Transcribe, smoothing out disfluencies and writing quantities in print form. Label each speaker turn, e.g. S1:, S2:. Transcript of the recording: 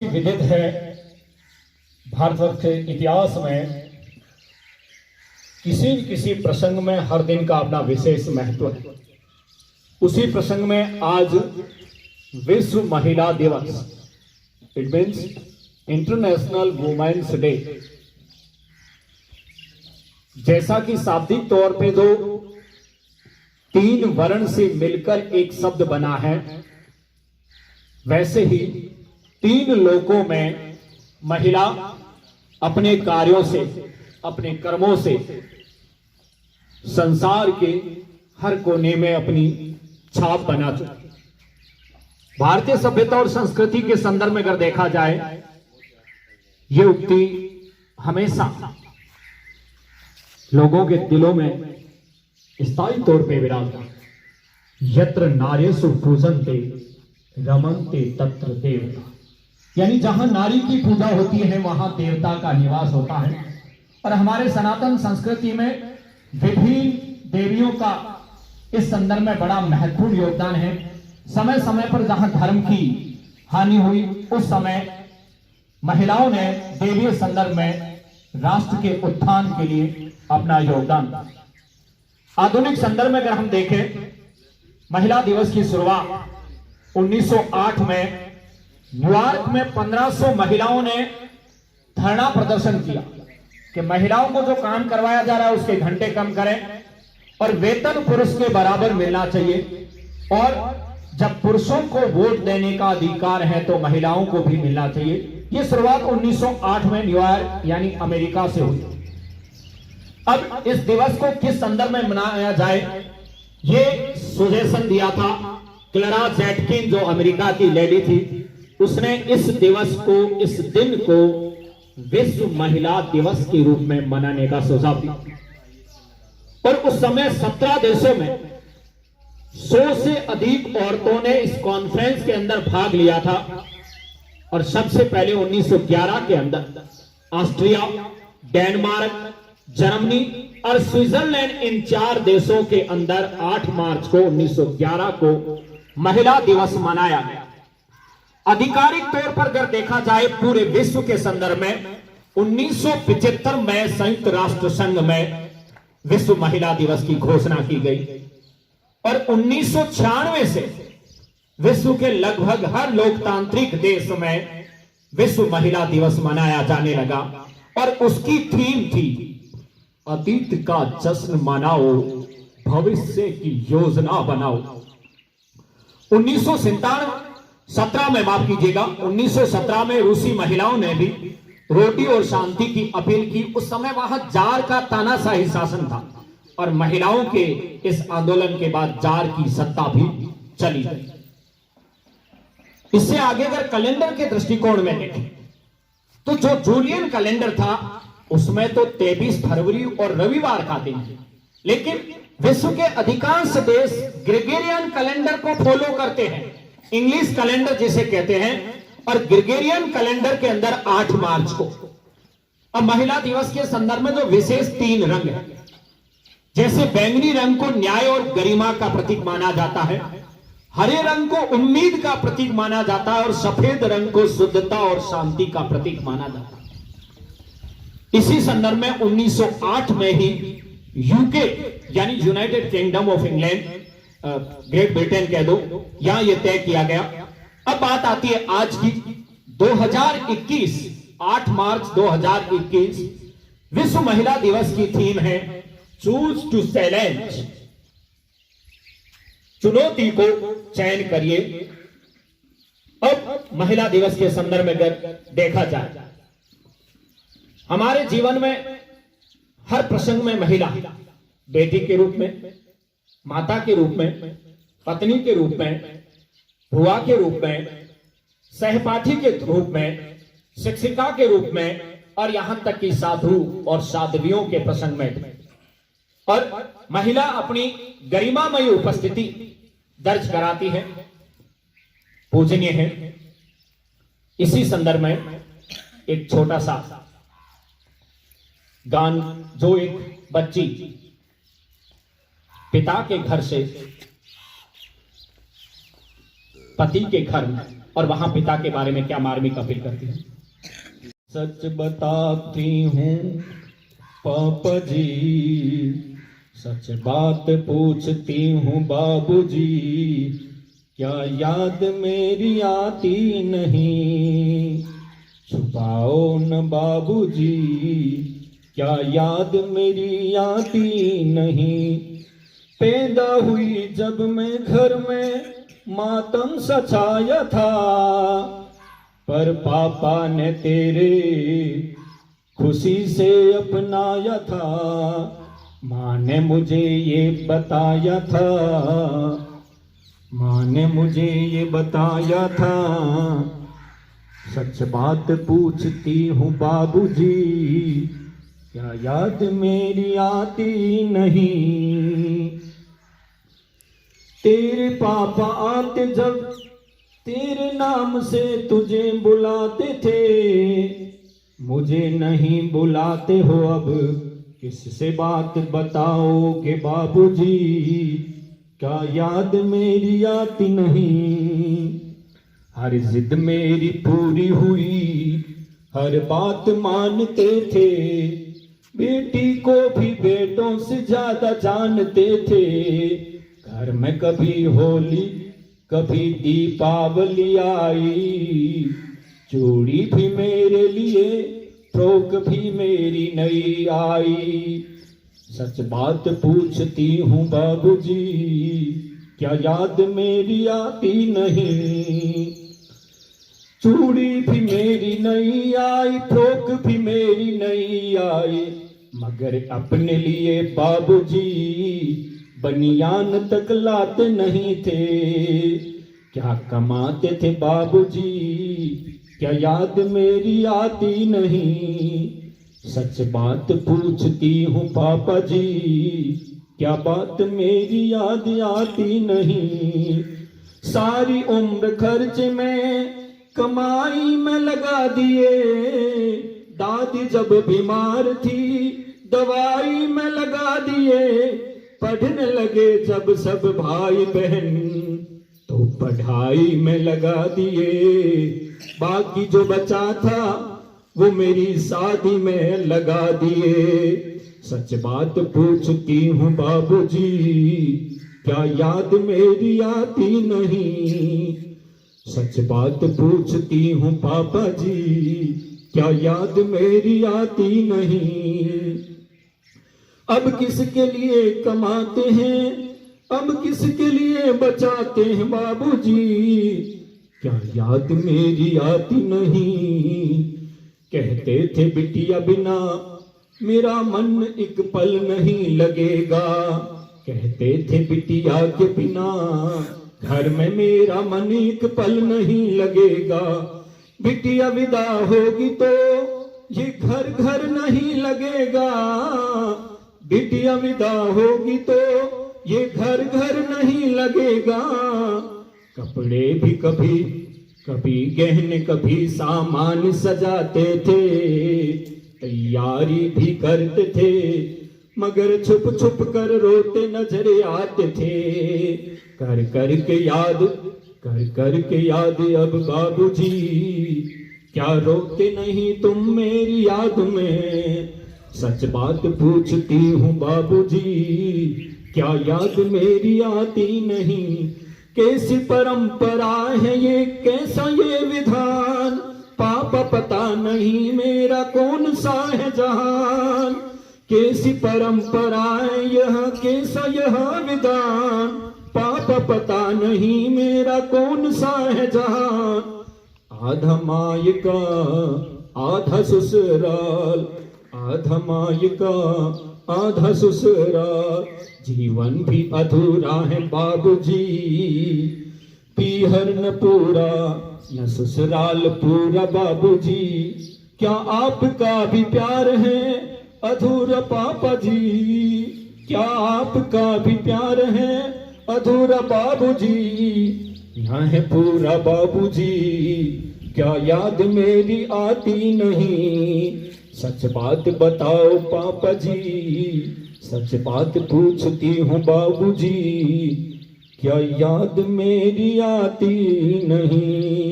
S1: विदित है भारतवर्ष के इतिहास में किसी न किसी प्रसंग में हर दिन का अपना विशेष महत्व है। उसी प्रसंग में आज विश्व महिला दिवस, it means international women's day, जैसा कि शाब्दिक तौर पे जो तीन वर्ण से मिलकर एक शब्द बना है, वैसे ही तीन लोकों में महिला अपने कार्यों से, अपने कर्मों से संसार के हर कोने में अपनी छाप बना चुकी। भारतीय सभ्यता और संस्कृति के संदर्भ में अगर देखा जाए, ये उक्ति हमेशा लोगों के दिलों में स्थायी तौर पे विराजमान, यत्र नार्यसु पूजन्ते रमन्ते तत्र देवता, यानी जहां नारी की पूजा होती है वहां देवता का निवास होता है। और हमारे सनातन संस्कृति में विभिन्न देवियों का इस संदर्भ में बड़ा महत्वपूर्ण योगदान है। समय समय पर जहां धर्म की हानि हुई, उस समय महिलाओं ने देवीय संदर्भ में राष्ट्र के उत्थान के लिए अपना योगदान दिया। आधुनिक संदर्भ में अगर हम देखें, महिला दिवस की शुरुआत 1908 में न्यूयॉर्क में 1500 महिलाओं ने धरना प्रदर्शन किया कि महिलाओं को जो काम करवाया जा रहा है उसके घंटे कम करें और वेतन पुरुष के बराबर मिलना चाहिए, और जब पुरुषों को वोट देने का अधिकार है तो महिलाओं को भी मिलना चाहिए। यह शुरुआत 1908 में न्यूयॉर्क यानी अमेरिका से हुई। अब इस दिवस को किस संदर्भ में मनाया जाए, यह सुजेशन दिया था क्लेरा ज़ेटकिन, जो अमेरिका की लेडी थी। उसने इस दिवस को, इस दिन को विश्व महिला दिवस के रूप में मनाने का सुझाव दिया। और उस समय 17 देशों में 100 से अधिक औरतों ने इस कॉन्फ्रेंस के अंदर भाग लिया था। और सबसे पहले 1911 के अंदर ऑस्ट्रिया, डेनमार्क, जर्मनी और स्विट्जरलैंड, इन 4 देशों के अंदर 8 मार्च को 1911 को महिला दिवस मनाया गया। आधिकारिक तौर पर अगर देखा जाए पूरे विश्व के संदर्भ में 1975 में संयुक्त राष्ट्र संघ में विश्व महिला दिवस की घोषणा की गई और 1996 से विश्व के लगभग हर लोकतांत्रिक देश में विश्व महिला दिवस मनाया जाने लगा। और उसकी थीम थी, अतीत का जश्न मनाओ, भविष्य की योजना बनाओ। 1917 में, माफ कीजिएगा, 1917 में रूसी महिलाओं ने भी रोटी और शांति की अपील की। उस समय वहां जार का तानाशाही शासन था और महिलाओं के इस आंदोलन के बाद जार की सत्ता भी चली गई। इससे आगे अगर कैलेंडर के दृष्टिकोण में देखें तो जो जूलियन कैलेंडर था उसमें तो 23 फरवरी और रविवार का दिन है, लेकिन विश्व के अधिकांश देश ग्रेगोरियन कैलेंडर को फॉलो करते हैं, इंग्लिश कैलेंडर जिसे कहते हैं। और ग्रेगोरियन कैलेंडर के अंदर 8 मार्च को, अब महिला दिवस के संदर्भ में जो विशेष 3 रंग है, जैसे बैंगनी रंग को न्याय और गरिमा का प्रतीक माना जाता है, हरे रंग को उम्मीद का प्रतीक माना जाता है और सफेद रंग को शुद्धता और शांति का प्रतीक माना जाता है। इसी संदर्भ में 1908 में ही यूके यानी United kingdom of England, great Britain कह दो, यहां यह तय किया गया। अब बात आती है आज की 2021, 8 मार्च 2021 विश्व महिला दिवस की थीम है चूज टू चैलेंज, चुनौती को चयन करिए। अब महिला दिवस के संदर्भ में अगर देखा जाए, हमारे जीवन में हर प्रसंग में महिला बेटी के रूप में, माता के रूप में, पत्नी के रूप में, बुआ के रूप में, सहपाठी के रूप में, शिक्षिका के रूप में, और यहां तक कि साधु और साध्वियों के प्रसंग में, और महिला अपनी गरिमामयी उपस्थिति दर्ज कराती है, पूजनीय है। इसी संदर्भ में एक छोटा सा गान, जो एक बच्ची पिता के घर से पति के घर में और वहां पिता के बारे में क्या मार्मिक अपील करती है। सच बताती हूँ पापा जी, सच बात पूछती हूँ बाबूजी, क्या याद मेरी आती नहीं, छुपाओ न बाबूजी, क्या याद मेरी आती नहीं। पैदा हुई जब मैं घर में मातम सा छाया था, पर पापा ने तेरे खुशी से अपनाया था। माँ ने मुझे ये बताया था, माँ ने मुझे ये बताया था, सच बात पूछती हूँ बाबूजी, क्या याद मेरी आती नहीं। तेरे पापा आते जब तेरे नाम से तुझे बुलाते थे, मुझे नहीं बुलाते हो अब, किससे बात बताओगे बाबूजी, क्या याद मेरी आती नहीं। हर जिद मेरी पूरी हुई, हर बात मानते थे, बेटी को भी बेटों से ज्यादा जानते थे। घर में कभी होली कभी दीपावली आई, चूड़ी भी मेरे लिए फ्रॉक भी मेरी नई आई। सच बात पूछती हूँ बाबूजी, क्या याद मेरी आती नहीं। चूड़ी भी मेरी नई आई, फ्रॉक भी मेरी नई आई, मगर अपने लिए बाबूजी बनियान तक लाते नहीं थे। क्या कमाते थे बाबूजी, क्या याद मेरी आती नहीं। सच बात पूछती हूँ पापा जी, क्या बात मेरी याद आती नहीं। सारी उम्र खर्च में कमाई में लगा दिए, दादी जब बीमार थी दवाई में लगा दिए। पढ़ने लगे जब सब भाई बहन तो पढ़ाई में लगा दिए। बाकी जो बचा था वो मेरी शादी में लगा दिए। सच बात पूछती हूँ बाबूजी, क्या याद मेरी आती नहीं। सच बात पूछती हूँ पापा जी, क्या याद मेरी आती नहीं। अब किसके लिए कमाते हैं, अब किसके लिए बचाते हैं बाबूजी, क्या याद मेरी आती नहीं। कहते थे बिटिया बिना मेरा मन एक पल नहीं लगेगा, कहते थे बिटिया के बिना घर में मेरा मन एक पल नहीं लगेगा। बिटिया विदा होगी तो ये घर घर नहीं लगेगा, बिटिया विदा होगी तो ये घर घर नहीं लगेगा। कपड़े भी कभी कभी गहने कभी सामान सजाते थे, तैयारी भी करते थे, मगर छुप छुप कर रोते नजर आते थे। कर कर के याद अब बाबूजी, क्या रोते नहीं तुम मेरी याद में। सच बात पूछती हूँ बाबूजी, क्या याद मेरी आती नहीं। कैसी परंपरा है ये, कैसा ये विधान, पापा पता नहीं मेरा कौन सा है जहान। कैसी परंपरा है यह, कैसा यह विधान, पापा पता नहीं मेरा कौन सा है जहान। आधा मायका आधा ससुराल, आधा मायका आधा ससुराल, जीवन भी अधूरा है बाबूजी। पीहर न पूरा न ससुराल पूरा बाबूजी, क्या आपका भी प्यार है अधूरा पापा जी, क्या आपका भी प्यार है अधूरा बाबूजी। यहाँ है पूरा बाबूजी, क्या याद मेरी आती नहीं। सच बात बताओ पापा जी, सच बात पूछती हूँ बाबूजी, क्या याद मेरी आती नहीं।